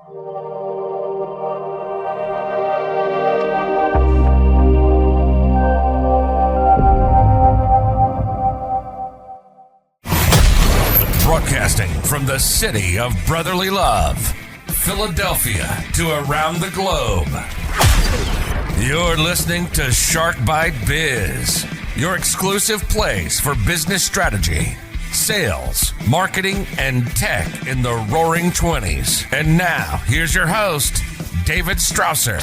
Broadcasting from the city of brotherly love, Philadelphia to around the globe. You're listening to Shark Bite Biz, your exclusive place for business strategy, sales, marketing, and tech in the roaring 20s. And now, here's your host, David Strausser.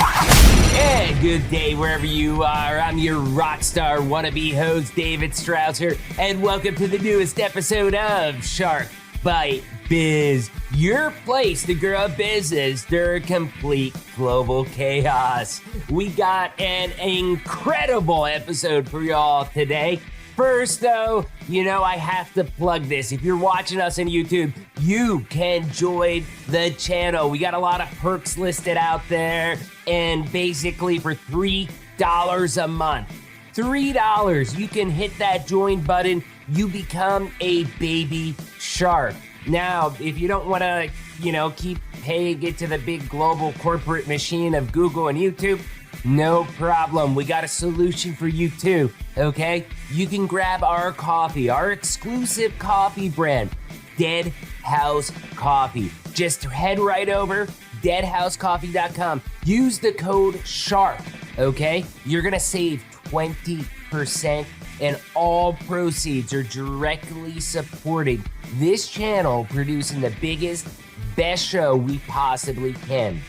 Hey, good day wherever you are. I'm your rock star wannabe host, David Strausser, and welcome to the newest episode of Shark Bite Biz, your place to grow a business during complete global chaos. We got an incredible episode for y'all today. First, though, I have to plug this. If you're watching us on YouTube, you can join the channel. We got a lot of perks listed out there, and basically for $3 a month, $3, you can hit that join button. You become a baby shark. Now, if you don't want to, keep paying it to the big global corporate machine of Google and YouTube, no problem. We got a solution for you too, okay? You can grab our coffee, our exclusive coffee brand, Dead House Coffee. Just head right over, deadhousecoffee.com. Use the code SHARK, okay? You're going to save 20%, and all proceeds are directly supporting this channel producing the biggest, best show we possibly can.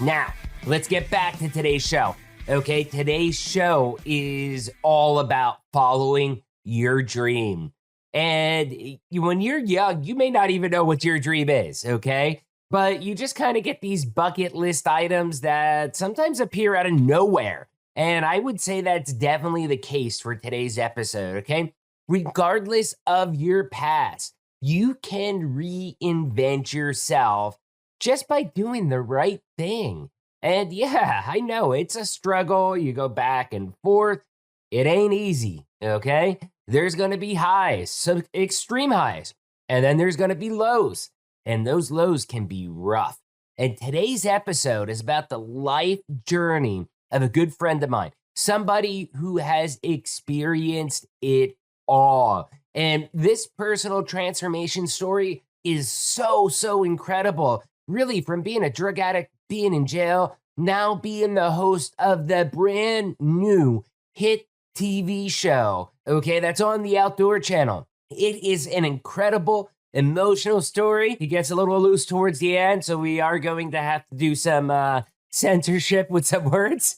Now, let's get back to today's show. Okay, today's show is all about following your dream. And when you're young, you may not even know what your dream is, okay? But you just kind of get these bucket list items that sometimes appear out of nowhere. And I would say that's definitely the case for today's episode, okay? Regardless of your past, you can reinvent yourself just by doing the right thing. And yeah, I know it's a struggle. You go back and forth. It ain't easy, okay? There's going to be highs, some extreme highs, and then there's going to be lows, and those lows can be rough. And today's episode is about the life journey of a good friend of mine, somebody who has experienced it all. And this personal transformation story is so incredible. Really, from being a drug addict, being in jail, now being the host of the brand new hit TV show, okay, that's on the Outdoor Channel. It is an incredible, emotional story. It gets a little loose towards the end, so we are going to have to do some censorship with some words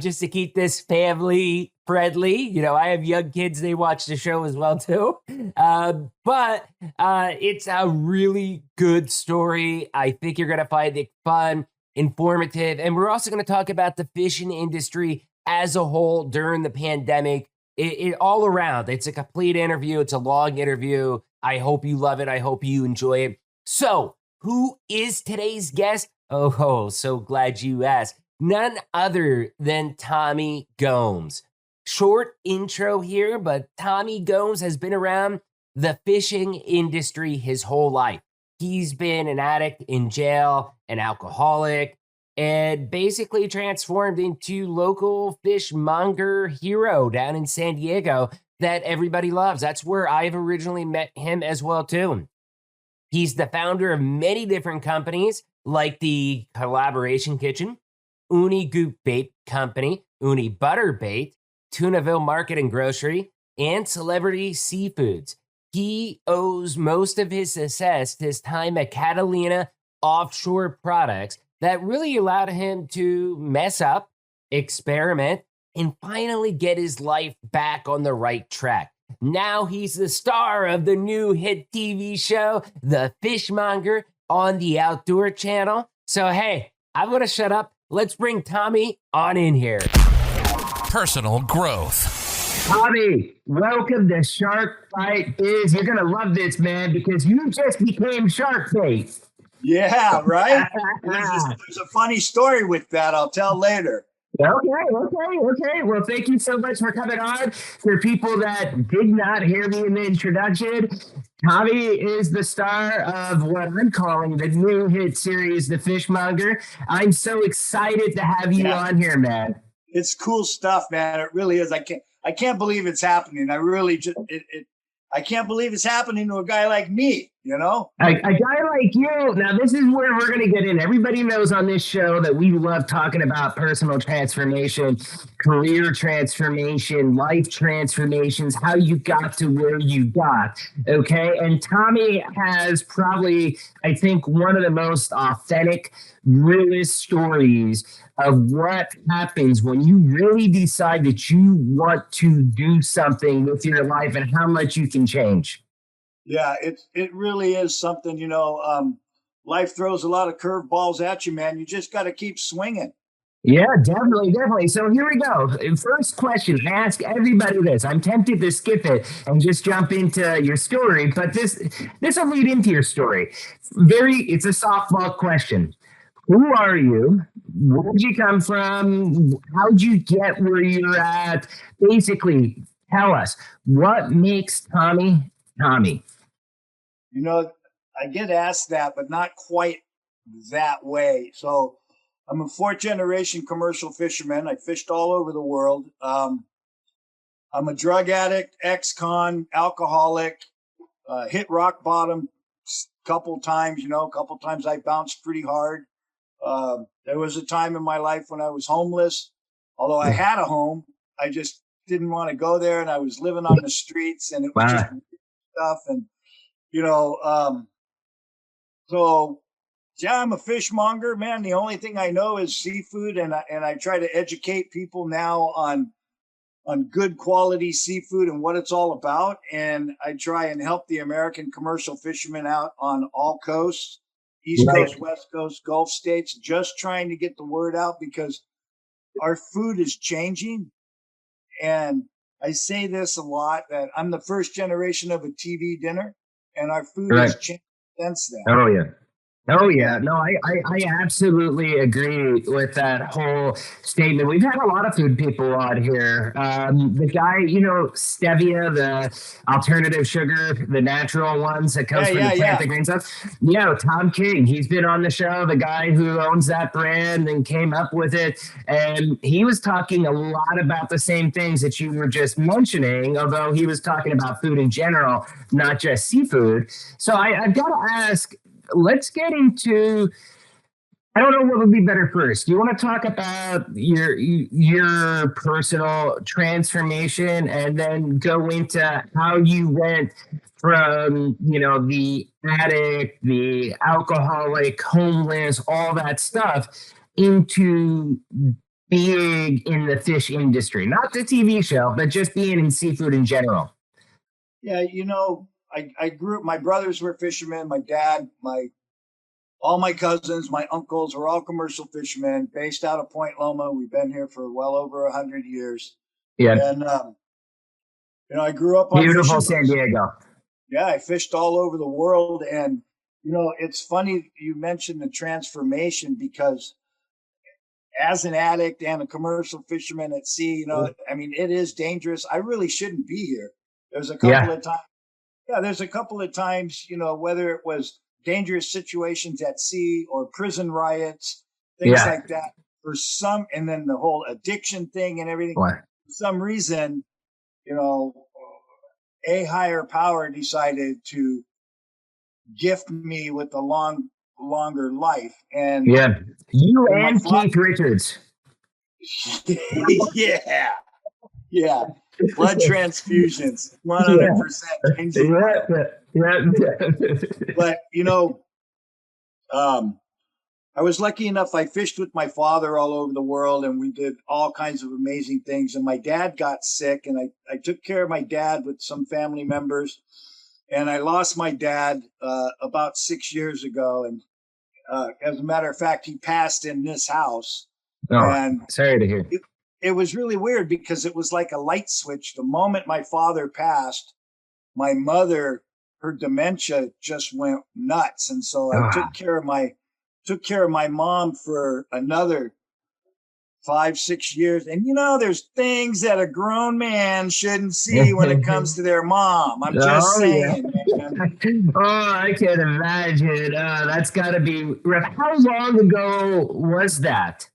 just to keep this family friendly. I have young kids, they watch the show as well too. But it's a really good story. I think you're going to find it fun, informative, and we're also going to talk about the fishing industry as a whole during the pandemic. It all around. It's a complete interview. It's a long interview. I hope you love it. I hope you enjoy it. So, who is today's guest? Oh, so glad you asked. None other than Tommy Gomes. Short intro here, but Tommy Gomes has been around the fishing industry his whole life. He's been an addict in jail, an alcoholic, and basically transformed into local fishmonger hero down in San Diego that everybody loves. That's where I've originally met him as well too. He's the founder of many different companies like the Collaboration Kitchen, Uni Goop Bait Company, Uni Butter Bait, Tunaville Market and Grocery, and Celebrity Seafoods. He owes most of his success to his time at Catalina Offshore Products that really allowed him to mess up, experiment, and finally get his life back on the right track. Now he's the star of the new hit TV show, The Fishmonger, on the Outdoor Channel. So, hey, I'm going to shut up. Let's bring Tommy on in here. Personal growth. Tommy, welcome to Shark Bite Biz. You're going to love this, man, because you just became Shark Bait. Yeah, right? There's a funny story with that I'll tell later. Okay. Well, thank you so much for coming on. For people that did not hear me in the introduction, Tommy is the star of what I'm calling the new hit series, The Fishmonger. I'm so excited to have you on here, man. It's cool stuff, man. It really is. I can't believe it's happening. I really just I can't believe it's happening to a guy like me, you know? A guy like you. Now, this is where we're going to get in. Everybody knows on this show that we love talking about personal transformation, career transformation, life transformations, how you got to where you got. Okay. And Tommy has probably, I think, one of the most authentic, realist stories of what happens when you really decide that you want to do something with your life and how much you can change. Yeah, it really is something, you know. Life throws a lot of curveballs at you, man. You just got to keep swinging. Yeah, definitely. So here we go. First question, ask everybody this. I'm tempted to skip it and just jump into your story, but this will lead into your story. It's a softball question. Who are you? Where did you come from? How'd you get where you're at? Basically, tell us what makes Tommy Tommy. You know, I get asked that, but not quite that way. So I'm a fourth generation commercial fisherman. I fished all over the world. I'm a drug addict, ex-con, alcoholic, hit rock bottom a couple times, a couple times I bounced pretty hard. There was a time in my life when I was homeless. Although I had a home, I just didn't want to go there, and I was living on the streets, and it was just stuff. And so yeah, I'm a fishmonger, man. The only thing I know is seafood, and I try to educate people now on good quality seafood and what it's all about. And I try and help the American commercial fishermen out on all coasts. East Coast, West Coast, Gulf states, just trying to get the word out because our food is changing. And I say this a lot, that I'm the first generation of a TV dinner, and our food has changed since then. Oh, yeah. No, I absolutely agree with that whole statement. We've had a lot of food people on here. The guy, stevia, the alternative sugar, the natural ones that comes from the plant, the green stuff. Tom King, he's been on the show, the guy who owns that brand and came up with it. And he was talking a lot about the same things that you were just mentioning, although he was talking about food in general, not just seafood. So I've got to ask, let's get into, I don't know what would be better first. Do you want to talk about your personal transformation and then go into how you went from, the addict, the alcoholic, homeless, all that stuff into being in the fish industry, not the TV show, but just being in seafood in general? Yeah, I grew up, my brothers were fishermen, my dad, all my cousins, my uncles were all commercial fishermen based out of Point Loma. We've been here for well over 100 years. Yeah. And, I grew up on beautiful San Diego. Yeah, I fished all over the world. And, it's funny you mentioned the transformation because as an addict and a commercial fisherman at sea, it is dangerous. I really shouldn't be here. There's a couple of times. Yeah, there's a couple of times, whether it was dangerous situations at sea or prison riots, things like that. And then the whole addiction thing and everything. For some reason, a higher power decided to gift me with a longer life. And you and Keith Richards. Yeah. Blood transfusions, 100%. But, I was lucky enough. I fished with my father all over the world, and we did all kinds of amazing things. And my dad got sick, and I took care of my dad with some family members. And I lost my dad about 6 years ago. And as a matter of fact, he passed in this house. Oh, and sorry to hear. It was really weird because it was like a light switch. The moment my father passed, my mother, her dementia just went nuts. And so I took care of my mom for another 5-6 years. And, there's things that a grown man shouldn't see when it comes to their mom. I'm just saying, man. Oh, I can imagine. That's got to be rough. How long ago was that?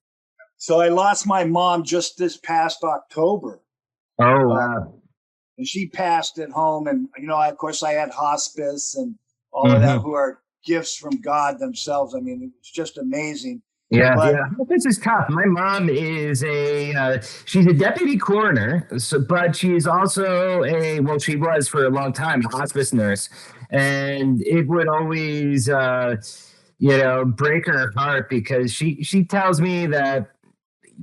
So I lost my mom just this past October. Oh, wow. And she passed at home. And, of course, I had hospice and all of that, who are gifts from God themselves. I mean, it's just amazing. Yeah, This is tough. My mom is she's a deputy coroner, but she's also she was for a long time a hospice nurse. And it would always, break her heart because she tells me that,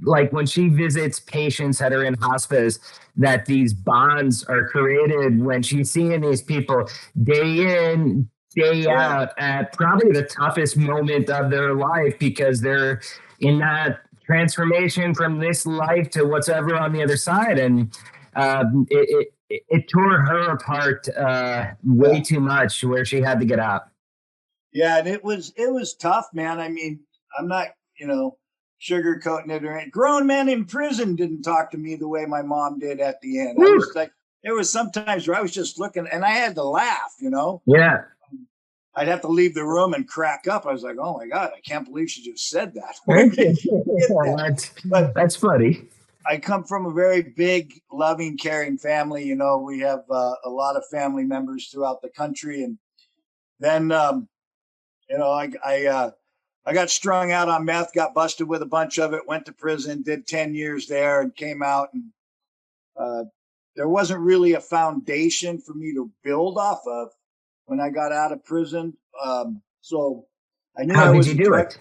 like, when she visits patients that are in hospice, that these bonds are created when she's seeing these people day in, day out at probably the toughest moment of their life, because they're in that transformation from this life to what's ever on the other side. And it tore her apart way too much, where she had to get out. Yeah, and it was tough, man. I mean, I'm not, sugarcoating it or anything. Grown men in prison didn't talk to me the way my mom did at the end. I was like, there was sometimes where I was just looking and I had to laugh, Yeah. I'd have to leave the room and crack up. I was like, oh my God, I can't believe she just said that. But that's funny. I come from a very big, loving, caring family. We have a lot of family members throughout the country. And then, I got strung out on meth, got busted with a bunch of it, went to prison, did 10 years there and came out. And there wasn't really a foundation for me to build off of when I got out of prison. So I knew How did you do it?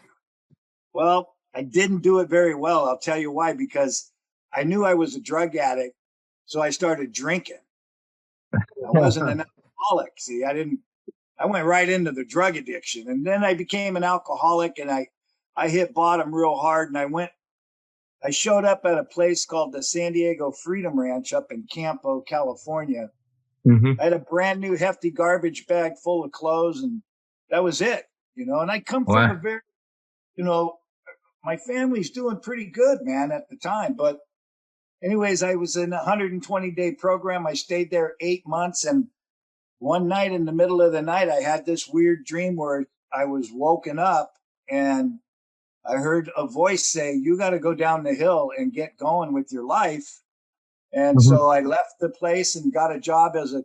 Well, I didn't do it very well. I'll tell you why, because I knew I was a drug addict. So I started drinking. I wasn't an alcoholic. See, I went right into the drug addiction, and then I became an alcoholic, and I hit bottom real hard. And I showed up at a place called the San Diego Freedom Ranch up in Campo, California. I had a brand new hefty garbage bag full of clothes, and that was it, and I come from a very, my family's doing pretty good, man, at the time. But anyways, I was in a 120-day program. I stayed there 8 months, and one night in the middle of the night, I had this weird dream where I was woken up and I heard a voice say, you got to go down the hill and get going with your life. And so I left the place and got a job as a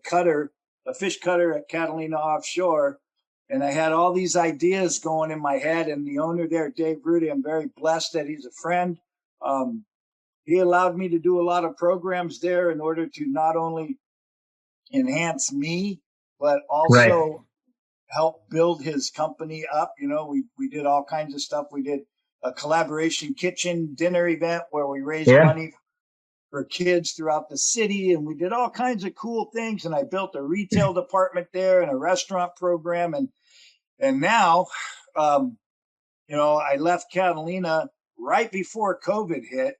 fish cutter at Catalina Offshore. And I had all these ideas going in my head. And the owner there, Dave Rudy, I'm very blessed that he's a friend. He allowed me to do a lot of programs there in order to not only enhance me, but also help build his company up. We did all kinds of stuff. We did a collaboration kitchen dinner event where we raised money for kids throughout the city, and we did all kinds of cool things. And I built a retail department there and a restaurant program. And now, I left Catalina right before COVID hit.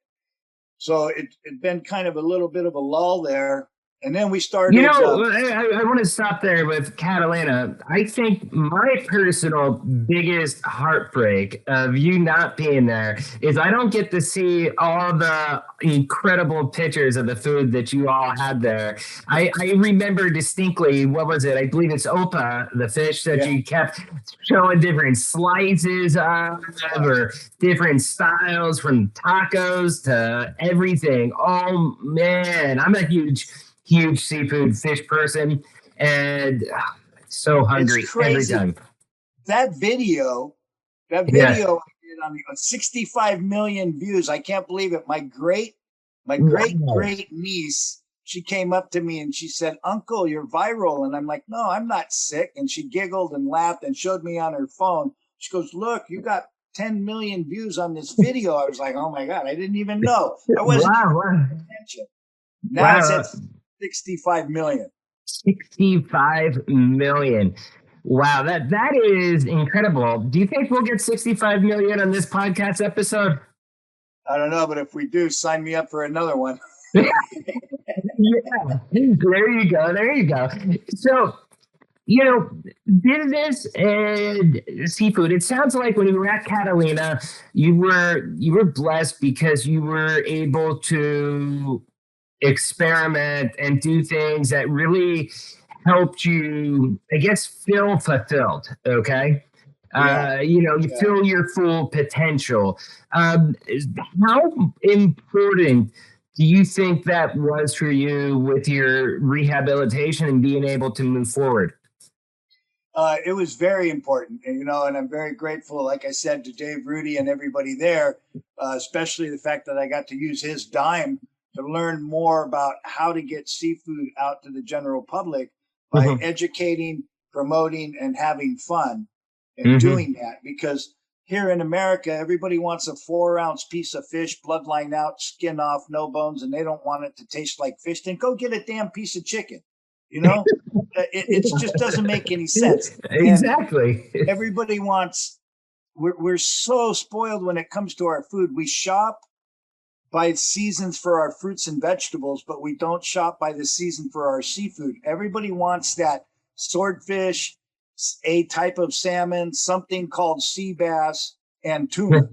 So it'd been kind of a little bit of a lull there. And then we started. I want to stop there with Catalina. I think my personal biggest heartbreak of you not being there is I don't get to see all the incredible pictures of the food that you all had there. I remember distinctly, what was it? I believe it's Opa, the fish that you kept showing different slices of, or different styles, from tacos to everything. Oh, man, I'm a huge seafood fish person, and so hungry every time. That video I did on 65 million views. I can't believe it. My great niece, she came up to me and she said, "Uncle, you're viral." And I'm like, "No, I'm not sick." And she giggled and laughed and showed me on her phone. She goes, "Look, you got 10 million views on this video." I was like, "Oh my God, I didn't even know." I wasn't paying attention. Now it's at 65 million. 65 million. Wow, that is incredible. Do you think we'll get 65 million on this podcast episode? I don't know, but if we do, sign me up for another one. Yeah, there you go. So business and seafood. It sounds like when you were at Catalina, you were blessed because you were able to experiment and do things that really helped you, I guess, feel fulfilled. Okay. Yeah, You yeah. feel your full potential. Um, how important do you think that was for you with your rehabilitation and being able to move forward? It was very important, and and I'm very grateful, like I said, to Dave Rudy and everybody there, especially the fact that I got to use his dime to learn more about how to get seafood out to the general public by Hmm. educating, promoting, and having fun and Hmm. doing that. Because here in America, everybody wants a 4 ounce piece of fish, bloodline out, skin off, no bones, and they don't want it to taste like fish. Then go get a damn piece of chicken. You know, it just doesn't make any sense. And Exactly. everybody wants, we're so spoiled when it comes to our food. We shop by seasons for our fruits and vegetables, but we don't shop by the season for our seafood. Everybody wants that swordfish, a type of salmon, something called sea bass, and tuna.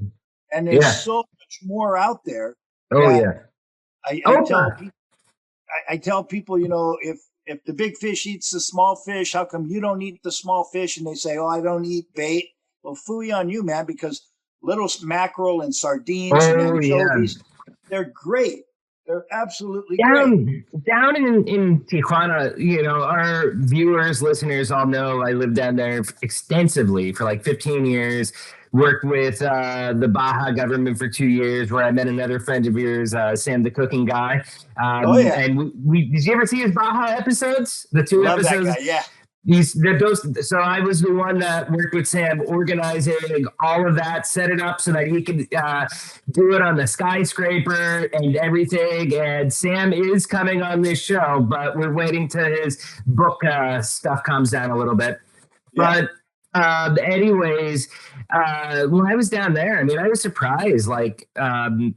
And there's Yeah. so much more out there Oh that yeah. I Oh tell people, I tell people, if the big fish eats the small fish, how come you don't eat the small fish? And they say, oh, I don't eat bait. Well, phooey on you, man, because little mackerel and sardines and oh yeah. anchovies, they're great. They're absolutely great. Down in Tijuana, our viewers, listeners all know I lived down there extensively for like 15 years. Worked with the Baja government for 2 years, where I met another friend of yours, Sam, the cooking guy. Oh, yeah. And we did you ever see his Baja episodes? The two Love that episodes. guy. Yeah. So I was the one that worked with Sam, organizing all of that, set it up so that he could do it on the skyscraper and everything. And Sam is coming on this show, but we're waiting till his book stuff comes down a little bit. Yeah. But anyways, when I was down there, I mean, I was surprised. Like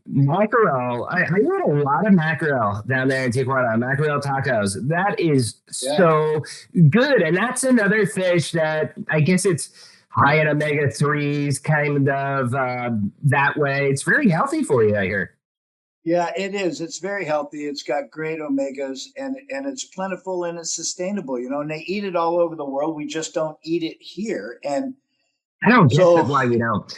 mackerel, I had a lot of mackerel down there in Tijuana. Mackerel tacos. That is Yeah. so good, and that's another fish that I guess it's high in omega threes, kind of that way. It's very healthy for you, I hear. Yeah, it is. It's very healthy. It's got great omegas and it's plentiful and it's sustainable, and they eat it all over the world. We just don't eat it here. And I don't get so why we don't.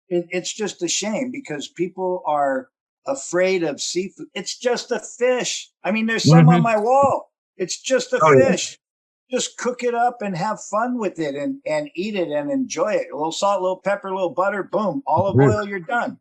it's just a shame because people are afraid of seafood. It's just a fish. I mean, there's some on Hmm. my wall. It's just a Oh yeah. fish. Just cook it up and have fun with it and eat it and enjoy it. A little salt, a little pepper, a little butter, boom, olive oil, you're done.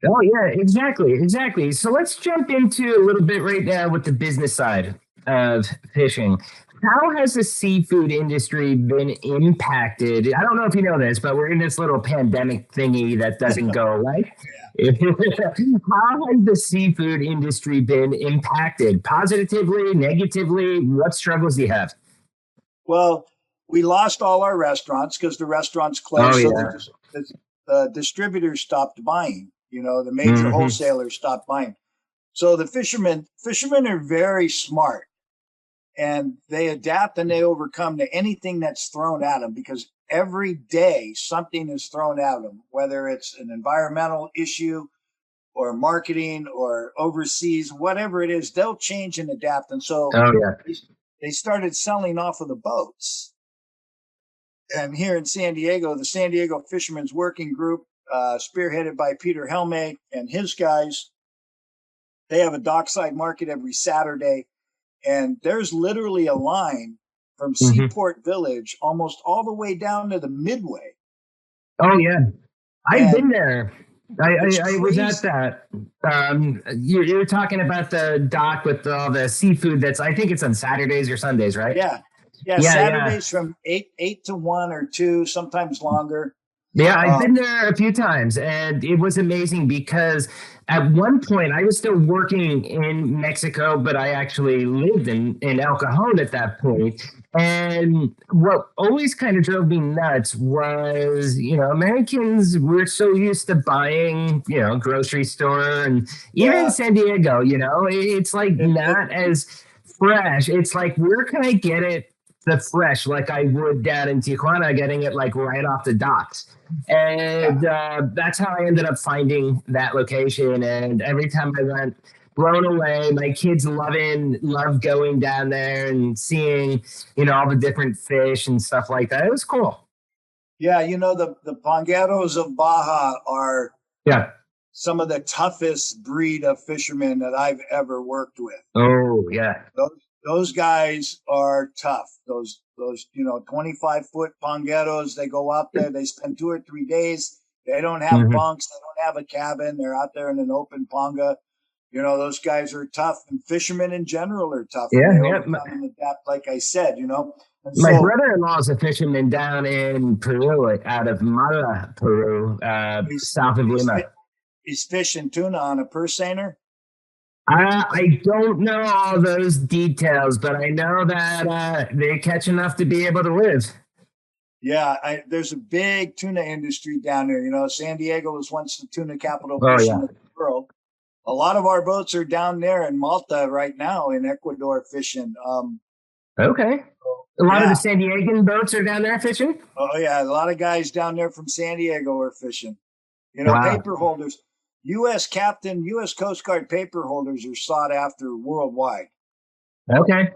Oh yeah, exactly. So let's jump into a little bit right now with the business side of fishing. How has the seafood industry been impacted? I don't know if you know this, but we're in this little pandemic thingy that doesn't go away. How has the seafood industry been impacted? Positively, negatively? What struggles do you have? Well, we lost all our restaurants because the restaurants Oh closed. So yeah. the distributors stopped buying. The major Hmm. wholesalers stopped buying. So the fishermen are very smart and they adapt and they overcome to anything that's thrown at them because every day something is thrown at them, whether it's an environmental issue or marketing or overseas, whatever it is, they'll change and adapt. And so Oh yeah. they started selling off of the boats. And here in San Diego, the San Diego Fishermen's Working Group, spearheaded by Peter Helme and his guys, they have a dockside market every Saturday. And there's literally a line from Hmm. Seaport Village almost all the way down to the Midway. Oh yeah. I've been And there. I, it's I was at crazy. that. You're talking about the dock with all the seafood. I think it's on Saturdays or Sundays, right? Yeah. Yeah. Yeah, yeah, Saturdays from eight to 1 or 2, sometimes longer. yeah. I've Um, been there a few times, and it was amazing because at one point I was still working in Mexico, but I actually lived in El Cajon at that point. And what always kind of drove me nuts was, Americans, we're so used to buying, grocery store and even in yeah. San Diego, it's like It, it, not as fresh. It's like, where can I get it the fresh like I would down in Tijuana, getting it like right off the docks. And that's how I ended up finding that location. And every time I went, blown away. My kids love going down there and seeing, all the different fish and stuff like that. It was cool. Yeah, the Pongueros of Baja are some of the toughest breed of fishermen that I've ever worked with. Oh, yeah. Those guys are tough. Those 25-foot Pongueros, they go out there, they spend 2 or 3 days. They don't have bunks, they don't have a cabin. They're out there in an open ponga. Those guys are tough, and fishermen in general are tough. Yeah, and they overcome and adapt, like I said, And my brother-in-law is a fisherman down in Peru, out of Mala, Peru, south of Lima. He's fishing tuna on a purse seiner. I don't know all those details, but I know that they catch enough to be able to live. Yeah, there's a big tuna industry down there. San Diego was once the tuna capital of the world. A lot of our boats are down there in Malta right now, in Ecuador, fishing. Okay. A lot of the San Diegan boats are down there fishing? Oh, yeah. A lot of guys down there from San Diego are fishing. Paper holders. U.S. Coast Guard paper holders are sought after worldwide. Okay.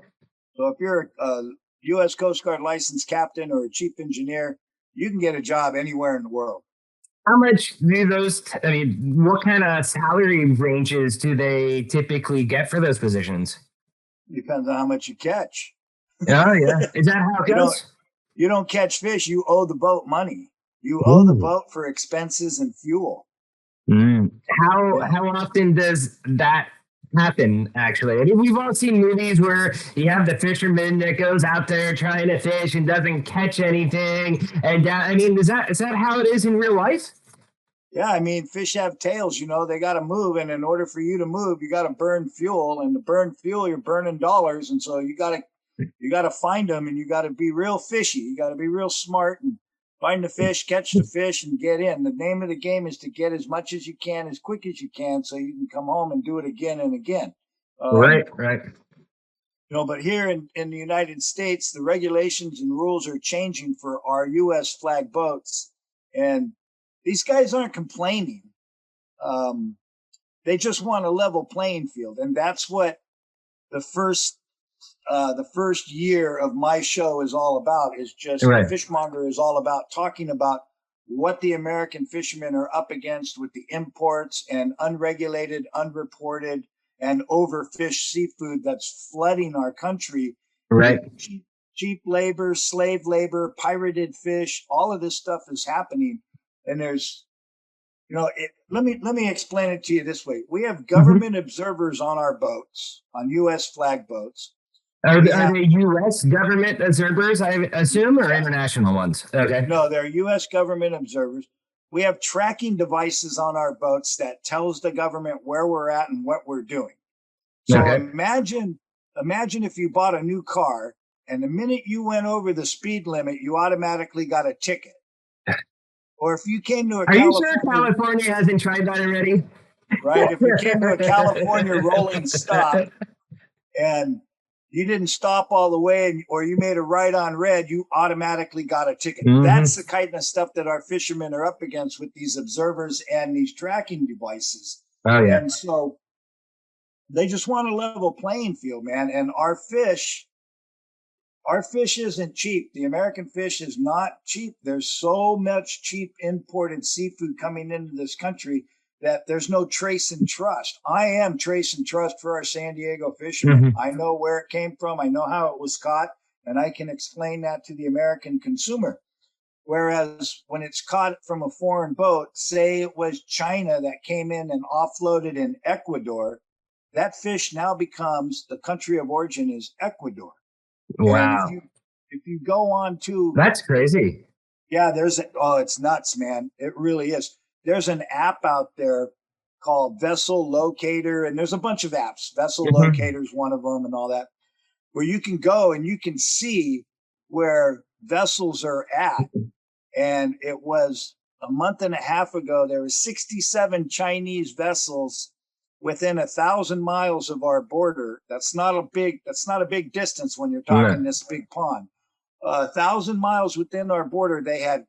So if you're a U.S. Coast Guard licensed captain or a chief engineer, you can get a job anywhere in the world. How much do what kind of salary ranges do they typically get for those positions? Depends on how much you catch. Oh, yeah. Is that how it goes? You don't catch fish, you owe the boat money. You owe the boat for expenses and fuel. How often does that happen, actually? I mean, we've all seen movies where you have the fisherman that goes out there trying to fish and doesn't catch anything. And is that how it is in real life? Yeah, fish have tails, they got to move. And in order for you to move, you got to burn fuel. And to burn fuel, you're burning dollars. And so you got to find them, and you got to be real fishy. You got to be real smart and find the fish, catch the fish, and get in. The name of the game is to get as much as you can, as quick as you can, so you can come home and do it again and again. Right. But here in the United States, the regulations and rules are changing for our U.S. flag boats. And these guys aren't complaining. They just want a level playing field. And that's what the first year of my show is all about, is just Fishmonger is all about talking about what the American fishermen are up against with the imports and unregulated, unreported, and overfished seafood that's flooding our country. Right. Cheap labor, slave labor, pirated fish, all of this stuff is happening. And there's, let me explain it to you this way. We have government observers on our boats, on U.S. flag boats. Are they U.S. government observers, I assume, or international ones? Okay. No, they're U.S. government observers. We have tracking devices on our boats that tells the government where we're at and what we're doing. So imagine if you bought a new car, and the minute you went over the speed limit, you automatically got a ticket. Or if you came to Are you sure California hasn't tried that already? Right. If you came to a California rolling stop and you didn't stop all the way, or you made a right on red, you automatically got a ticket. That's the kind of stuff that our fishermen are up against with these observers and these tracking devices. Oh, yeah. And so they just want a level playing field, man. And our fish isn't cheap. The American fish is not cheap. There's so much cheap imported seafood coming into this country that there's no trace and trust. I am trace and trust for our San Diego fishermen. I know where it came from. I know how it was caught, and I can explain that to the American consumer. Whereas when it's caught from a foreign boat, say it was China that came in and offloaded in Ecuador, that fish now becomes, the country of origin is Ecuador. Wow. If you go on to... That's crazy. Yeah, it's nuts, man. It really is. There's an app out there called Vessel Locator, and there's a bunch of apps. Vessel Locator is one of them and all that, where you can go and you can see where vessels are at. And it was a month and a half ago, there were 67 Chinese vessels within 1,000 miles of our border. That's not a big distance when you're talking this big pond. 1,000 miles within our border, they had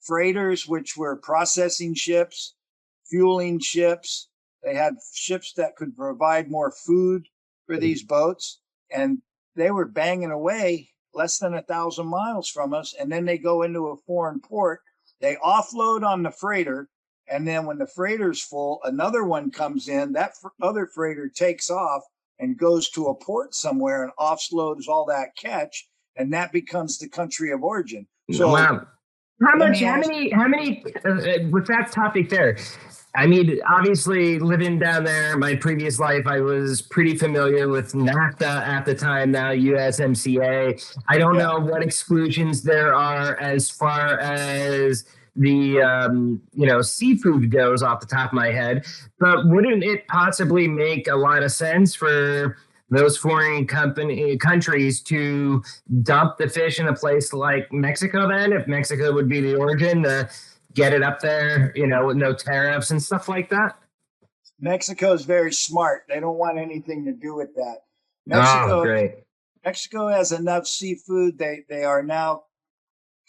freighters, which were processing ships, fueling ships. They had ships that could provide more food for these boats, and they were banging away less than 1,000 miles from us. And then they go into a foreign port. They offload on the freighter, and then when the freighter's full, another one comes in. That other freighter takes off and goes to a port somewhere and offloads all that catch, and that becomes the country of origin. So, wow. How many, with that topic there, I mean, obviously living down there, my previous life, I was pretty familiar with NAFTA at the time, now USMCA. I don't know what exclusions there are as far as the, seafood goes off the top of my head, but wouldn't it possibly make a lot of sense for those foreign countries to dump the fish in a place like Mexico then, if Mexico would be the origin, to get it up there, with no tariffs and stuff like that? Mexico is very smart. They don't want anything to do with that. Oh, great. Mexico has enough seafood. They are now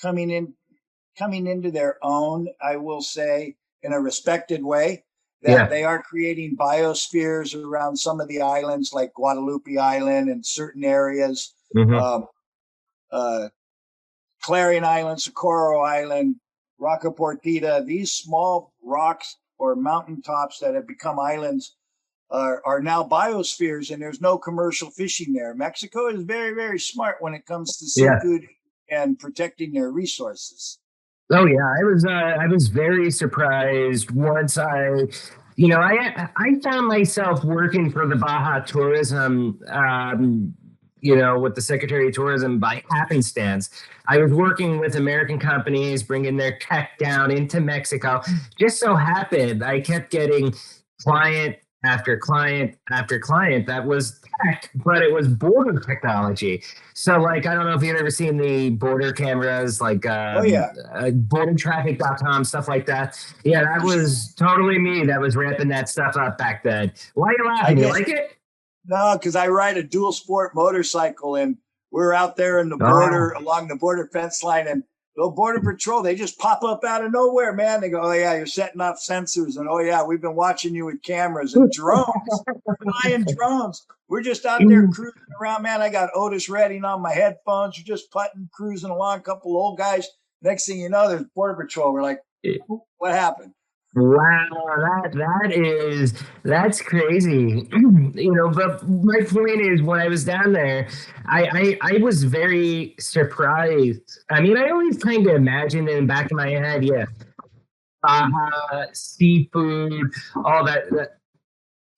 coming into their own, I will say, in a respected way. That they are creating biospheres around some of the islands, like Guadalupe Island and certain areas, Clarion Island, Socorro Island, Roca Portita. These small rocks or mountaintops that have become islands are now biospheres, and there's no commercial fishing there. Mexico is very, very smart when it comes to seafood and protecting their resources. Oh yeah, I was very surprised once I found myself working for the Baja Tourism, with the Secretary of Tourism by happenstance. I was working with American companies, bringing their tech down into Mexico. Just so happened I kept getting client after client after client that was tech, but it was border technology. So, like, I don't know if you've ever seen the border cameras, like bordertraffic.com, stuff like that. Yeah, that was totally me that was ramping that stuff up back then. Why are you laughing? You like it? No, because I ride a dual sport motorcycle, and we're out there in the border, along the border fence line, and the Border Patrol, they just pop up out of nowhere, man. They go, oh, yeah, you're setting off sensors. And, oh, yeah, we've been watching you with cameras and drones, flying drones. We're just out there cruising around, man. I got Otis Redding on my headphones. You're just putting, cruising along, a couple old guys. Next thing you know, there's Border Patrol. We're like, what happened? Wow, that's crazy. But my point is, when I was down there, I was very surprised. I mean, I always kind of imagined in the back of my head, seafood, all that.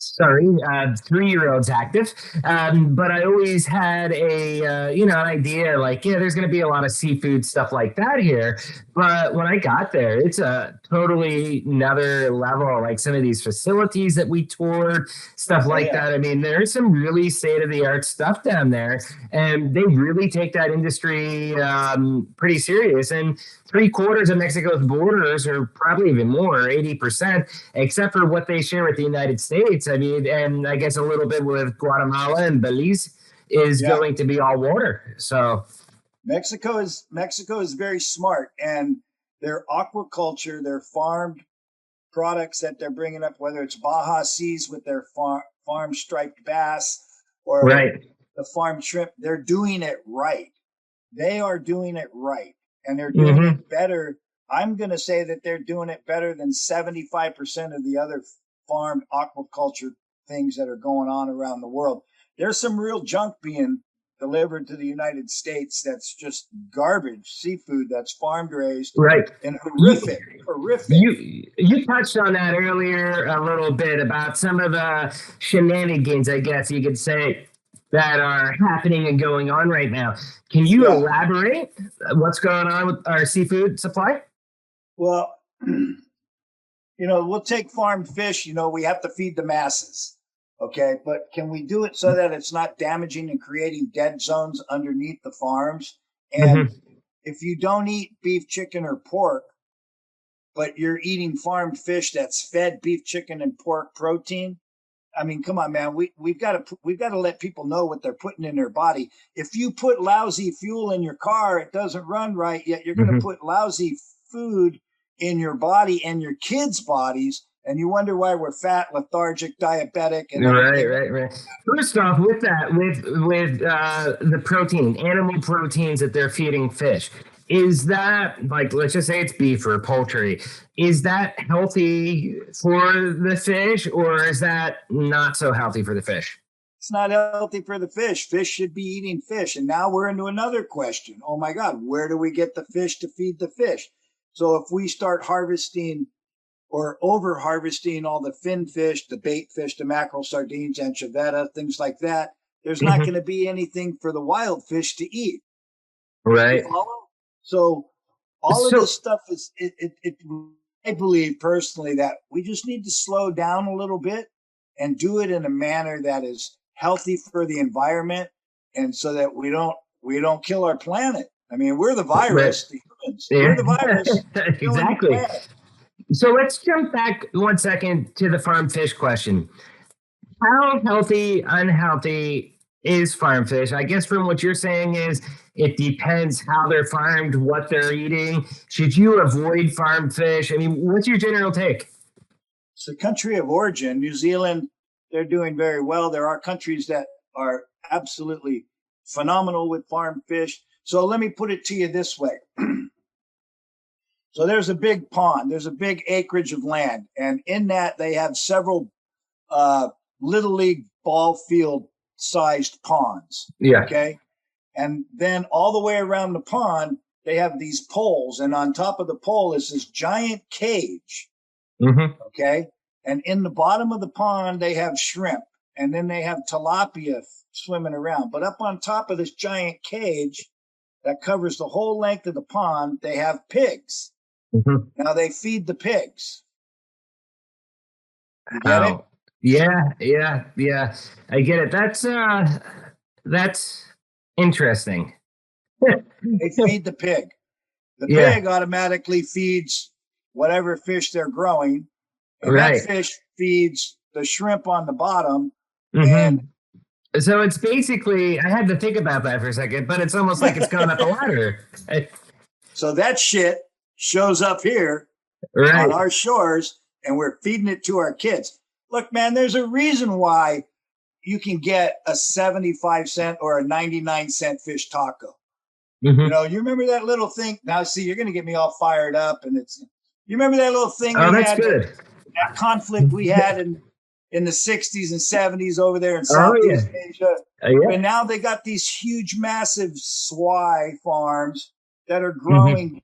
Sorry, 3-year-old's active. But I always had an idea like, there's going to be a lot of seafood stuff like that here. But when I got there, it's a totally another level. Like some of these facilities that we toured, stuff like that. I mean, there's some really state-of-the-art stuff down there, and they really take that industry pretty serious. And 3/4 of Mexico's borders, or probably even more, 80%, except for what they share with the United States. I mean, and I guess a little bit with Guatemala and Belize is going to be all water. So Mexico is very smart, and their aquaculture, their farmed products that they're bringing up, whether it's Baja Seas with their farm striped bass or the farm shrimp, they're doing it right. They are doing it right, and they're doing it better. I'm going to say that they're doing it better than 75% of the other farmed aquaculture things that are going on around the world. There's some real junk being delivered to the United States that's just garbage seafood that's farmed raised, and horrific. You touched on that earlier a little bit about some of the shenanigans, I guess you could say, that are happening and going on right now. Can you elaborate what's going on with our seafood supply? Well, we'll take farmed fish. We have to feed the masses. Okay, but can we do it so that it's not damaging and creating dead zones underneath the farms? And if you don't eat beef, chicken, or pork, but you're eating farmed fish that's fed beef, chicken, and pork protein, I mean, come on, man. We've got to let people know what they're putting in their body. If you put lousy fuel in your car, it doesn't run right. Yet you're going to put lousy food in your body and your kids' bodies, and you wonder why we're fat, lethargic, diabetic, and everything. Right. First off, with that, with the protein, animal proteins that they're feeding fish, is that, like, let's just say it's beef or poultry, is that healthy for the fish, or is that not so healthy for the fish? It's not healthy for the fish. Fish should be eating fish. And now we're into another question. Oh my God, where do we get the fish to feed the fish? So if we start harvesting or over harvesting all the fin fish, the bait fish, the mackerel, sardines, anchoveta, things like that, there's not going to be anything for the wild fish to eat. Right. You follow? So all of this stuff is, I believe personally that we just need to slow down a little bit and do it in a manner that is healthy for the environment, and so that we don't kill our planet. I mean, we're the virus, the humans. Yeah. We're the virus. Exactly. So let's jump back 1 second to the farm fish question. How healthy, unhealthy is farm fish? I guess from what you're saying is it depends how they're farmed, what they're eating. Should you avoid farm fish? I mean, what's your general take? It's the country of origin. New Zealand, they're doing very well. There are countries that are absolutely phenomenal with farm fish. So let me put it to you this way. So there's a big pond, there's a big acreage of land, and in that they have several little league ball field sized ponds. Yeah. Okay. And then all the way around the pond, they have these poles, and on top of the pole is this giant cage. Mm-hmm. Okay. And in the bottom of the pond, they have shrimp, and then they have tilapia swimming around. But up on top of this giant cage that covers the whole length of the pond, they have pigs. Mm-hmm. Now they feed the pigs. You get it? Yeah. I get it. That's interesting. They feed the pig. The pig automatically feeds whatever fish they're growing. And that fish feeds the shrimp on the bottom. Mm-hmm. And so it's basically, I had to think about that for a second, but it's almost like it's gone up a ladder. So that shit shows up here on our shores, and we're feeding it to our kids. Look, man, there's a reason why you can get a 75-cent or a 99-cent fish taco. Mm-hmm. You know, you remember that little thing? Now, see, you're going to get me all fired up. And you remember that little thing we had? Good. That conflict we had in the 60s and 70s over there in Southeast Asia. And now they got these huge, massive swai farms that are growing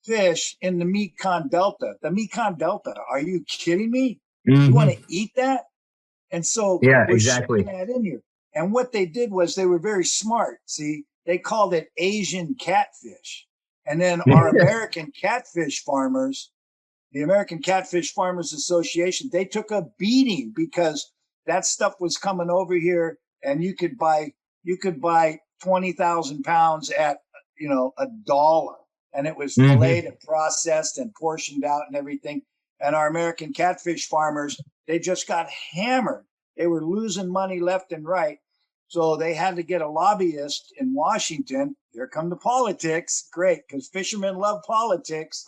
fish in the Mekong Delta. The Mekong Delta. Are you kidding me? Mm-hmm. You want to eat that? And so we're shipping that in here. And what they did was they were very smart. See, they called it Asian catfish. And then our American catfish farmers, the American Catfish Farmers Association, they took a beating because that stuff was coming over here, and you could buy 20,000 pounds at, $1. And it was filleted and processed and portioned out and everything. And our American catfish farmers, they just got hammered. They were losing money left and right. So they had to get a lobbyist in Washington. Here come the politics. Great, because fishermen love politics.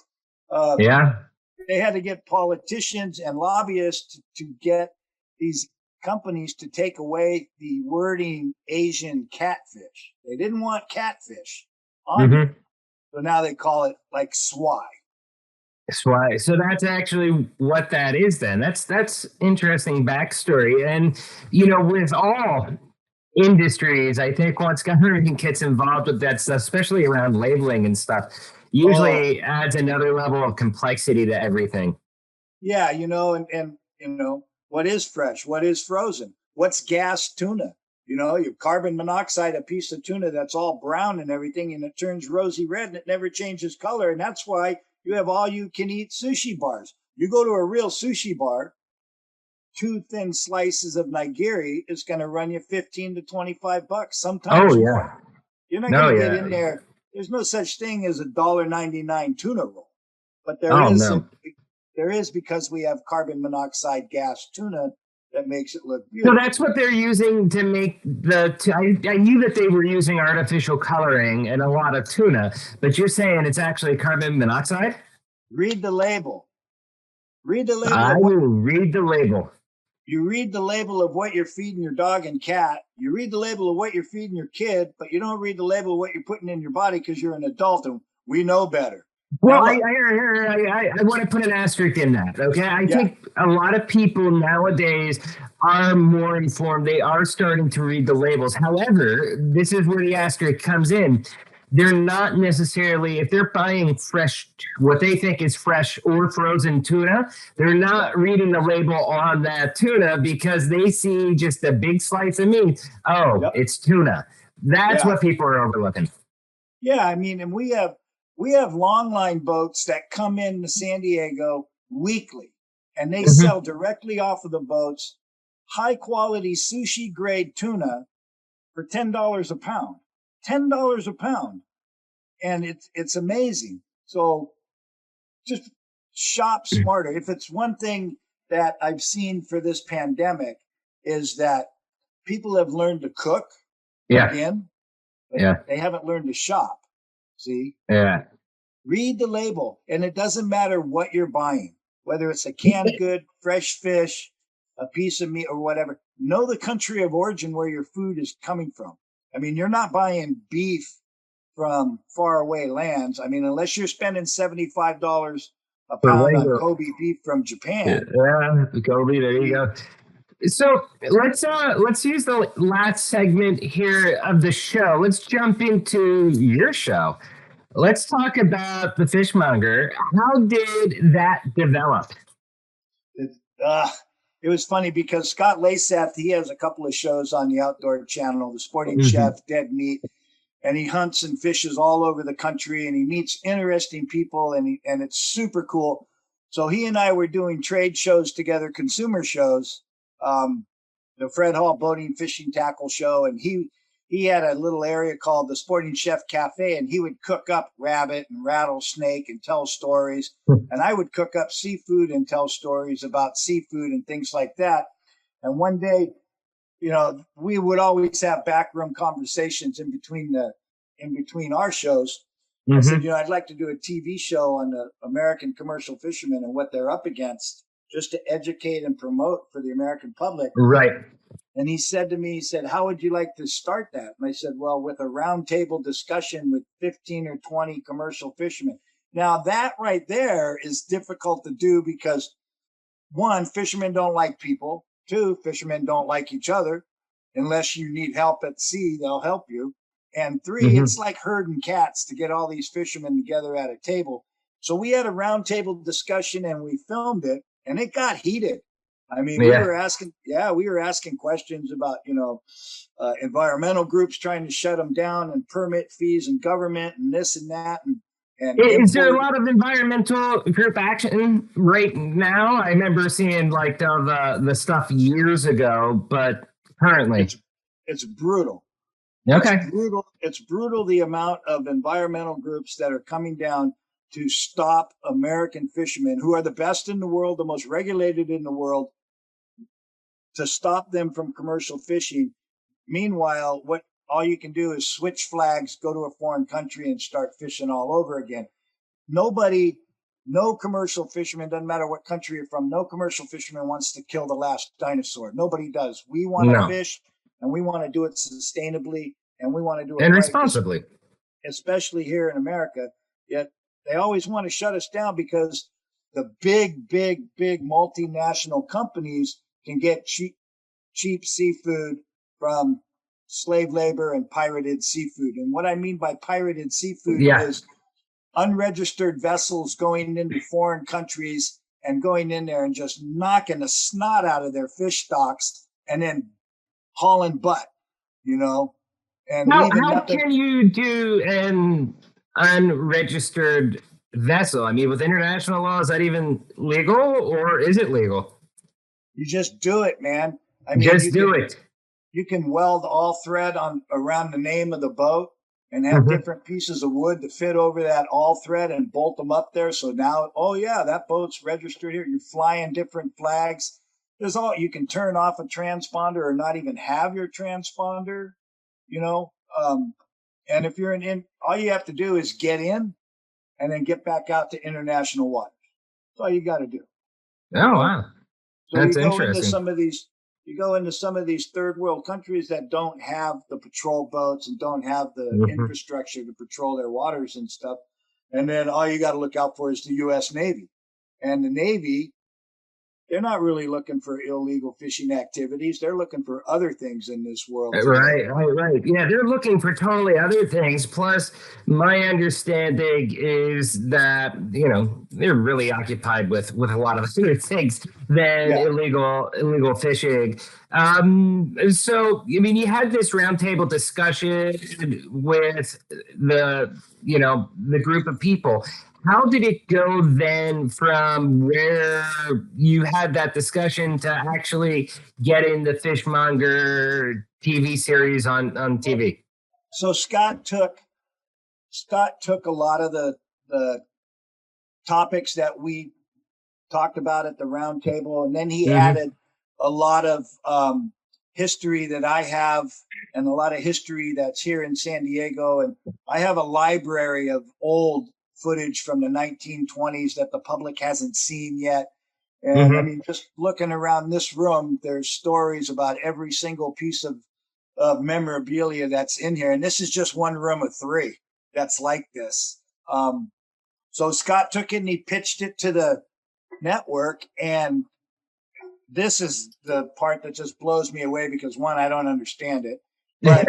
They had to get politicians and lobbyists to get these companies to take away the wording Asian catfish. They didn't want catfish on it. So now they call it like swai. Swai. So that's actually what that is then. That's interesting backstory. And, with all industries, I think once government gets involved with that stuff, especially around labeling and stuff, usually adds another level of complexity to everything. Yeah, and what is fresh? What is frozen? What's gas tuna? You carbon monoxide a piece of tuna that's all brown and everything, and it turns rosy red and it never changes color. And that's why you have all you can eat sushi bars. You go to a real sushi bar, 2 thin slices of nigiri is going to run you $15 to $25, sometimes more. You're not going to get in there. There's no such thing as a $1.99 tuna roll, but there is because we have carbon monoxide gas tuna that makes it look So beautiful. that's what they're using to make I knew that they were using artificial coloring in a lot of tuna, but you're saying it's actually carbon monoxide? Read the label. Read the label I of what will read the label. you read the label of what you're feeding your dog and cat. You read the label of what you're feeding your kid, but you don't read the label of what you're putting in your body because you're an adult and we know better. Well, Now, I want to put an asterisk in that. Okay, I yeah, think a lot of people nowadays are more informed. They are starting to read the labels. However, this is where the asterisk comes in. They're not necessarily, if they're buying fresh, what they think is fresh or frozen tuna, they're not reading the label on that tuna because they see just a big slice of meat. Oh, yep, it's tuna. That's yeah, what people are overlooking. yeah. I mean, and we have long line boats that come into San Diego weekly, and they Mhm. sell directly off of the boats high quality sushi grade tuna for $10 a pound. $10 a pound, and it's amazing. So just shop smarter. If it's one thing that I've seen for this pandemic is that people have learned to cook Yeah, again, but yeah, they haven't learned to shop. See, yeah. read the label, and it doesn't matter what you're buying, whether it's a canned good, fresh fish, a piece of meat, or whatever. Know the country of origin where your food is coming from. I mean, you're not buying beef from faraway lands. I mean, unless you're spending $75 a For pound on regular, Kobe beef from yeah, Japan. Goldie, there you go. So let's use the last segment here of the show. Let's jump into your show. Let's talk about the Fishmonger. How did that develop? It, uh, it was funny because Scott Laseth, he has a couple of shows on the Outdoor Channel, The Sporting Mhm. Chef, Dead Meat, and he hunts and fishes all over the country, and he meets interesting people, and it's super cool. So he and I were doing trade shows together, consumer shows, um, the Fred Hall Boating Fishing Tackle Show, and he had a little area called the Sporting Chef Cafe, and he would cook up rabbit and rattlesnake and tell stories, and I would cook up seafood and tell stories about seafood and things like that. And one day, we would always have backroom conversations in between our shows. I said, Mhm. I'd like to do a TV show on the American commercial fishermen and what they're up against, just to educate and promote for the American public. Right. And he said to me, he said, how would you like to start that? And I said, well, with a roundtable discussion with 15 or 20 commercial fishermen. Now that right there is difficult to do because one, fishermen don't like people. Two, fishermen don't like each other. Unless you need help at sea, they'll help you. And three, Mhm. it's like herding cats to get all these fishermen together at a table. So we had a roundtable discussion and we filmed it, and it got heated. I mean, Yeah. we were asking questions about, environmental groups trying to shut them down, and permit fees, and government, and this and that, and Is there a import. lot of environmental group action right now? I remember seeing like the stuff years ago, but currently. It's brutal. It's Okay. brutal. It's brutal the amount of environmental groups that are coming down to stop American fishermen, who are the best in the world, the most regulated in the world, to stop them from commercial fishing. Meanwhile, what all you can do is switch flags, go to a foreign country, and start fishing all over again. Nobody, no commercial fisherman, doesn't matter what country you're from, no commercial fisherman wants to kill the last dinosaur. Nobody does. We want to No. fish, and we want to do it sustainably, and we want to do it And right, responsibly. especially here in America. Yet they always want to shut us down because the big, big, big multinational companies can get cheap seafood from slave labor and pirated seafood. And what I mean by pirated seafood Yeah. is unregistered vessels going into foreign countries and going in there and just knocking the snot out of their fish stocks and then hauling butt, and leaving How nothing. can you do an unregistered vessel? I mean, with international law, is that even legal or is it legal? You just do it, man. I mean, Just do it. you can weld all thread on around the name of the boat and have Mhm. different pieces of wood to fit over that all thread and bolt them up there. So now, oh yeah, that boat's registered here. You're flying different flags. there's all, you can turn off a transponder or not even have your transponder, you know. And if you're all you have to do is get in and then get back out to international waters. That's all you got to do. Oh, wow. So That's you go interesting. into some of these third world countries that don't have the patrol boats and don't have the infrastructure to patrol their waters and stuff. And then all you got to look out for is the U.S. Navy. And the Navy, they're not really looking for illegal fishing activities. They're looking for other things in this world. Right. Yeah, they're looking for totally other things. Plus, my understanding is that, they're really occupied with a lot of other things than illegal fishing. So, I mean, you had this roundtable discussion with the group of people. How did it go then from where you had that discussion to actually getting the Fishmonger TV series on TV? So Scott took a lot of the topics that we talked about at the round table, and then he added a lot of history that I have and a lot of history that's here in San Diego. And I have a library of old footage from the 1920s that the public hasn't seen yet. And I mean, just looking around this room, there's stories about every single piece of memorabilia that's in here. And this is just one room of 3 that's like this. So Scott took it and he pitched it to the network. And this is the part that just blows me away because, one, I don't understand it. But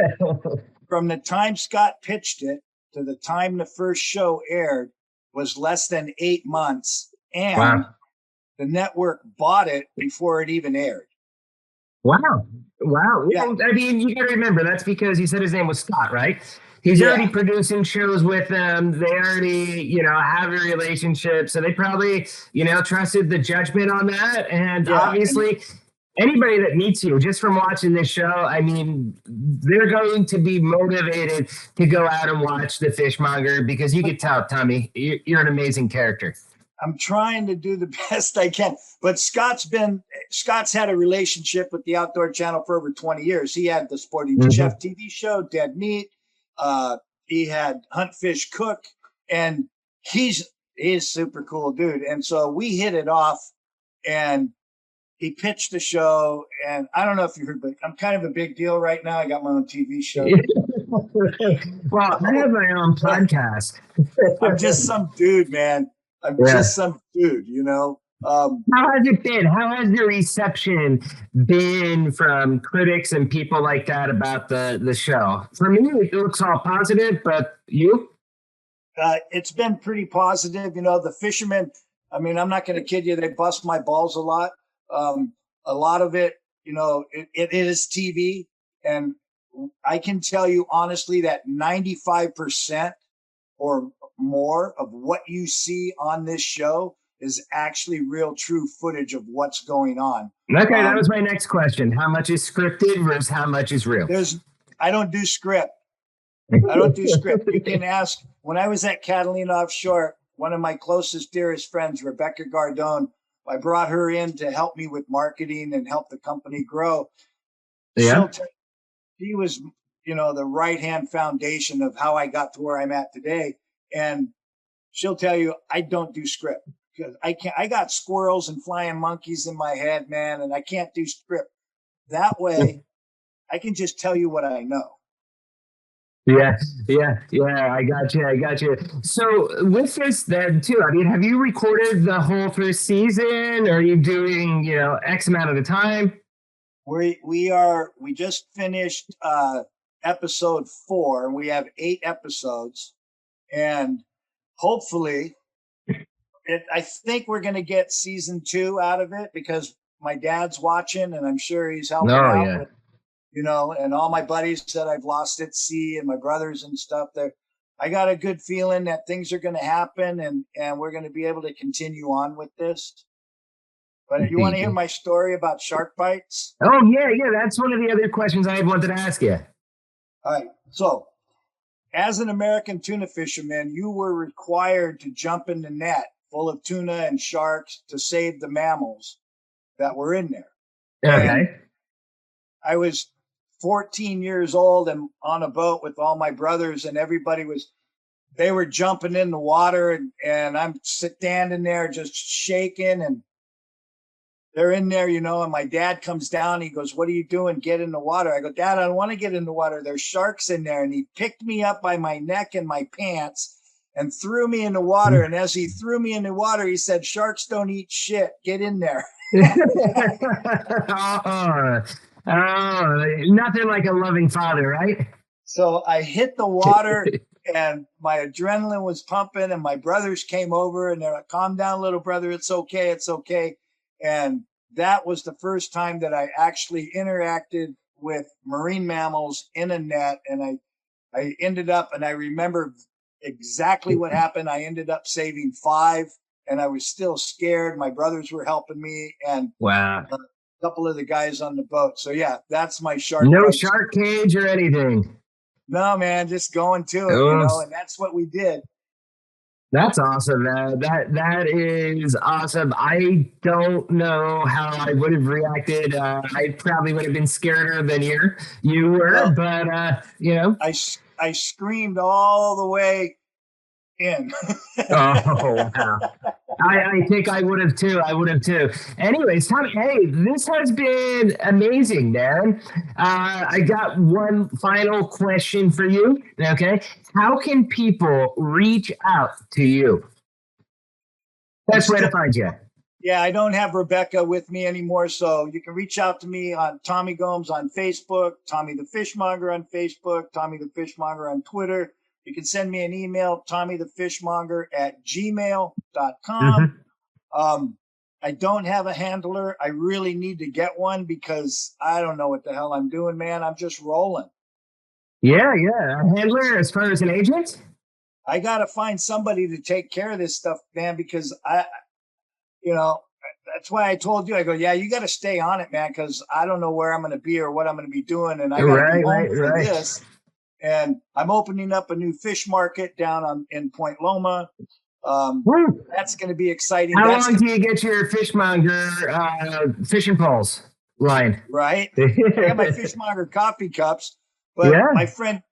from the time Scott pitched it to the time the first show aired was less than 8 months. And the network bought it before it even aired. Wow. Yeah. Well, I mean, you got to remember, that's because he said his name was Scott, right? He's already producing shows with them. They already, have a relationship. So they probably, trusted the judgment on that. And obviously, anybody that meets you just from watching this show, I mean, they're going to be motivated to go out and watch the Fishmonger because you could tell, Tommy, you're an amazing character. I'm trying to do the best I can, but Scott's had a relationship with the Outdoor Channel for over 20 years. He had the Sporting Chef TV show, Dead Meat. He had Hunt, Fish, Cook, and he's super cool dude. And so we hit it off, and he pitched the show. And I don't know if you heard, but I'm kind of a big deal right now. I got my own TV show. Well, I have my own podcast. I'm just some dude, man. I'm just some dude, How has it been? How has the reception been from critics and people like that about the show? For me, it looks all positive, but you? It's been pretty positive. The fishermen, I mean, I'm not going to kid you. They bust my balls a lot. A lot of it, it is TV. And I can tell you honestly that 95% or more of what you see on this show is actually real, true footage of what's going on. Okay, that was my next question. How much is scripted versus how much is real? I don't do script. You can ask. When I was at Catalina Offshore, one of my closest, dearest friends, Rebecca Gardone, I brought her in to help me with marketing and help the company grow. Yeah. She was, the right-hand foundation of how I got to where I'm at today. And she'll tell you, I don't do script because I got squirrels and flying monkeys in my head, man. And I can't do script. That way I can just tell you what I know. Yeah. I got you. So with this then too, I mean, have you recorded the whole first season? Or are you doing, X amount at a time? We just finished episode 4 and we have 8 episodes, and hopefully I think we're going to get season 2 out of it because my dad's watching and I'm sure he's helping out with, and all my buddies that I've lost at sea and my brothers and stuff there. I got a good feeling that things are going to happen and we're going to be able to continue on with this. But if you want to hear my story about shark bites? Oh, yeah. That's one of the other questions I wanted to ask you. All right. So as an American tuna fisherman, you were required to jump in the net full of tuna and sharks to save the mammals that were in there. Okay. I was 14 years old and on a boat with all my brothers, and they were jumping in the water, and I'm standing there just shaking, and they're in there, and my dad comes down. He goes, "What are you doing? Get in the water." I go, "Dad, I don't want to get in the water. There's sharks in there." And he picked me up by my neck and my pants and threw me in the water. And as he threw me in the water, he said, "Sharks don't eat shit. Get in there." Nothing like a loving father, right? So I hit the water and my adrenaline was pumping, and my brothers came over and they're like, "Calm down, little brother. It's okay. It's okay." And that was the first time that I actually interacted with marine mammals in a net. And I ended up, and I remember exactly what happened. I ended up saving 5, and I was still scared. My brothers were helping me, and wow, a couple of the guys on the boat. So yeah, that's my shark. No shark cage or anything. No, man, just going to it, and that's what we did. That's awesome. That is awesome. I don't know how I would have reacted. I probably would have been scarier than you were, but I screamed all the way in. Oh wow. I think I would have too. Anyways, Tommy, hey, this has been amazing, man. I got one final question for you. Okay. How can people reach out to you? Best way to find you. Yeah, I don't have Rebecca with me anymore, so you can reach out to me on Tommy Gomes on Facebook, Tommy the Fishmonger on Facebook, Tommy the Fishmonger on Twitter. You can send me an email, tommythefishmonger@gmail.com. I don't have a handler. I really need to get one because I don't know what the hell I'm doing, man. I'm just rolling. Yeah. A handler as far as an agent? I got to find somebody to take care of this stuff, man, because that's why I told you, I go, yeah, you got to stay on it, man, because I don't know where I'm going to be or what I'm going to be doing. And I got to be home for this. And I'm opening up a new fish market down in Point Loma. That's going to be exciting. How long do you get your Fishmonger fishing poles line? Right. I got my Fishmonger coffee cups. But my friend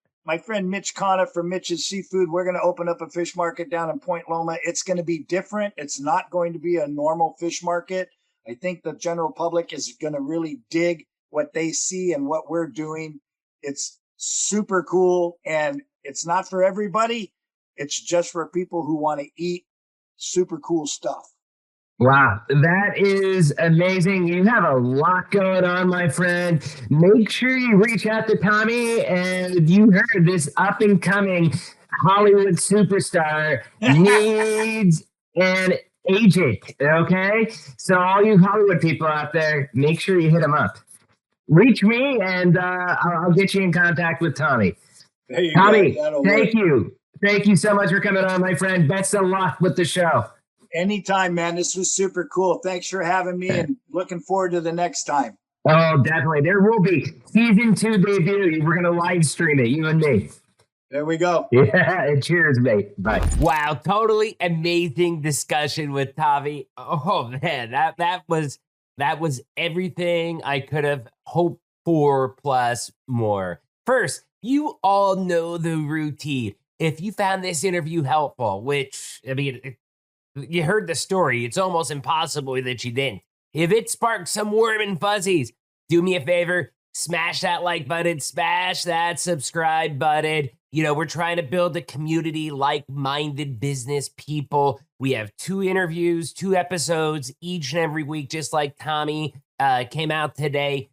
Mitch Conna from Mitch's Seafood, we're going to open up a fish market down in Point Loma. It's going to be different. It's not going to be a normal fish market. I think the general public is going to really dig what they see and what we're doing. It's super cool, and it's not for everybody. It's just for people who want to eat super cool stuff. Wow, that is amazing. You have a lot going on, my friend. Make sure you reach out to Tommy, and you heard this up and coming Hollywood superstar needs an agent. Okay, so all you Hollywood people out there, make sure you hit him up. Reach me, and I'll get you in contact with Tommy. There you Tommy, go. thank you. Thank you so much for coming on, my friend. Best of luck with the show. Anytime, man. This was super cool. Thanks for having me, and looking forward to the next time. Oh, definitely. There will be season 2 debut. We're going to live stream it, you and me. There we go. Yeah, cheers, mate. Bye. Wow, totally amazing discussion with Tommy. Oh man, that was everything I could have hoped for plus more. First, you all know the routine. If you found this interview helpful, which, I mean, you heard the story, it's almost impossible that you didn't. If it sparked some warm and fuzzies, do me a favor, smash that like button, smash that subscribe button. We're trying to build a community, like-minded business people. We have 2 interviews, 2 episodes each and every week, just like Tommy came out today.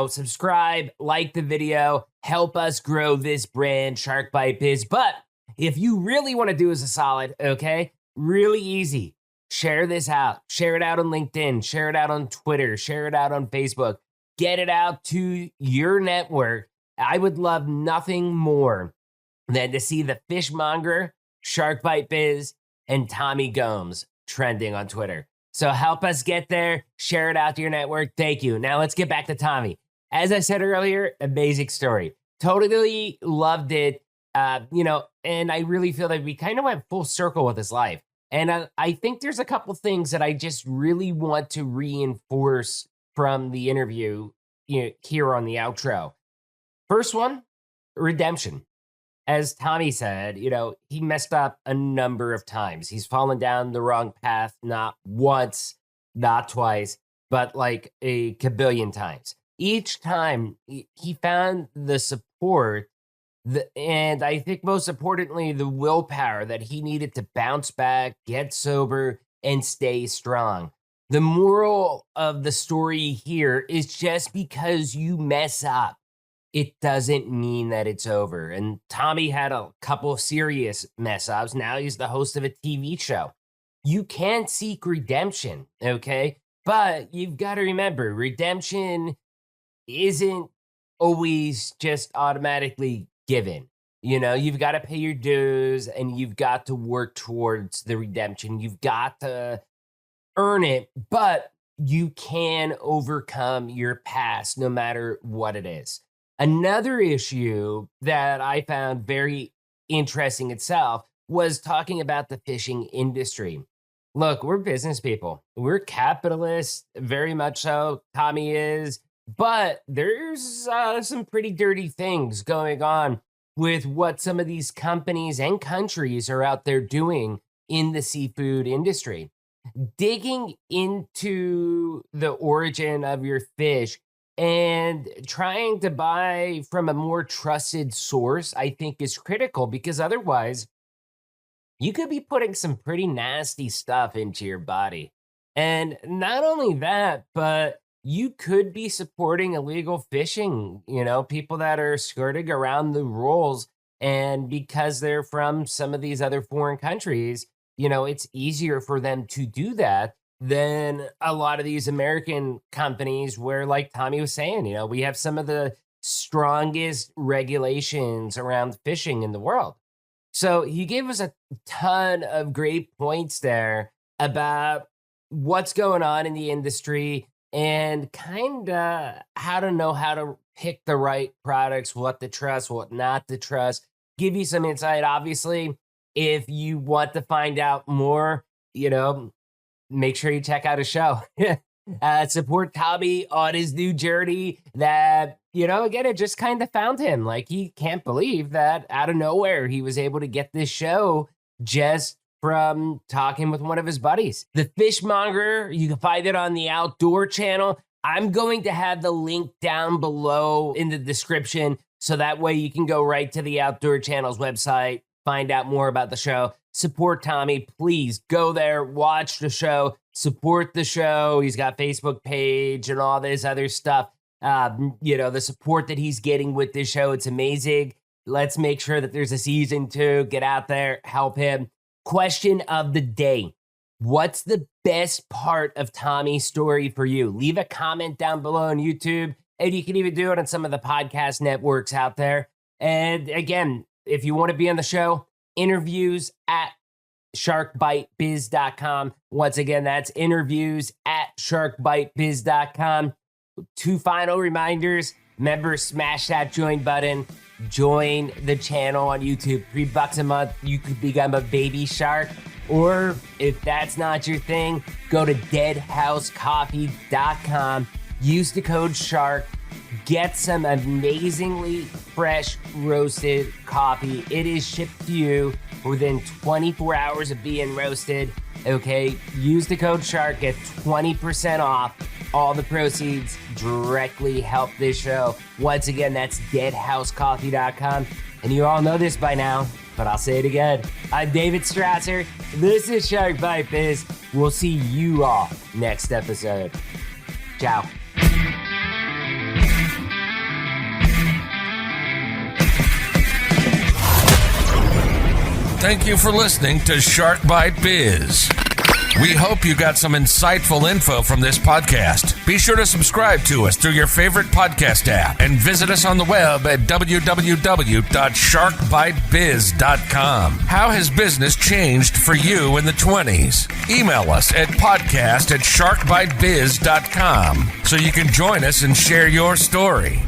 Subscribe, like the video, help us grow this brand, Shark Bite Biz. But if you really want to do us a solid, okay, really easy. Share this out. Share it out on LinkedIn. Share it out on Twitter. Share it out on Facebook. Get it out to your network. I would love nothing more than to see the Fishmonger, Shark Bite Biz, and Tommy Gomes trending on Twitter. So help us get there. Share it out to your network. Thank you. Now let's get back to Tommy. As I said earlier, amazing story. Totally loved it. And I really feel that we kind of went full circle with his life. And I think there's a couple things that I just really want to reinforce from the interview here on the outro. First one, redemption. As Tommy said, he messed up a number of times. He's fallen down the wrong path, not once, not twice, but like a kabillion times. Each time he found the support, and I think most importantly, the willpower that he needed to bounce back, get sober, and stay strong. The moral of the story here is just because you mess up, it doesn't mean that it's over. And Tommy had a couple of serious mess ups. Now he's the host of a TV show. You can seek redemption, okay? But you've got to remember, redemption isn't always just automatically given. You've got to pay your dues and you've got to work towards the redemption. You've got to earn it, but you can overcome your past no matter what it is. Another issue that I found very interesting itself was talking about the fishing industry. Look, we're business people. We're capitalists, very much so. Tommy is. But there's some pretty dirty things going on with what some of these companies and countries are out there doing in the seafood industry. Digging into the origin of your fish and trying to buy from a more trusted source, I think, is critical, because otherwise you could be putting some pretty nasty stuff into your body. And not only that, but you could be supporting illegal fishing, people that are skirting around the rules. And because they're from some of these other foreign countries, it's easier for them to do that than a lot of these American companies where, like Tommy was saying, we have some of the strongest regulations around fishing in the world. So he gave us a ton of great points there about what's going on in the industry and kind of how to know how to pick the right products, what to trust, what not to trust. Give you some insight. Obviously, if you want to find out more, make sure you check out his show. Support Tommy on his new journey that, again, it just kind of found him. Like, he can't believe that out of nowhere he was able to get this show just from talking with one of his buddies. The Fishmonger, you can find it on the Outdoor channel. I'm going to have the link down below in the description, so that way you can go right to the Outdoor channel's website, find out more about the show. Support Tommy. Please go there, watch the show, support the show. He's got Facebook page and all this other stuff. The support that he's getting with this show, it's amazing. Let's make sure that there's a season 2. Get out there, help him. Question of the day. What's the best part of Tommy's story for you? Leave a comment down below on YouTube, and you can even do it on some of the podcast networks out there. And again, if you want to be on the show, interviews at sharkbitebiz.com. Once again, that's interviews at sharkbitebiz.com. 2 final reminders. Remember, smash that join button. Join the channel on YouTube. $3 a month. You could become a baby shark. Or if that's not your thing, go to deadhousecoffee.com. Use the code SHARK. Get some amazingly fresh roasted coffee. It is shipped to you within 24 hours of being roasted. Okay, use the code SHARK, get 20% off. All the proceeds directly help this show. Once again, that's deadhousecoffee.com. And you all know this by now, but I'll say it again. I'm David Strausser. This is Shark Bite Biz. We'll see you all next episode. Ciao. Thank you for listening to Shark Bite Biz. We hope you got some insightful info from this podcast. Be sure to subscribe to us through your favorite podcast app and visit us on the web at www.sharkbitebiz.com. How has business changed for you in the 20s? Email us at podcast@sharkbitebiz.com so you can join us and share your story.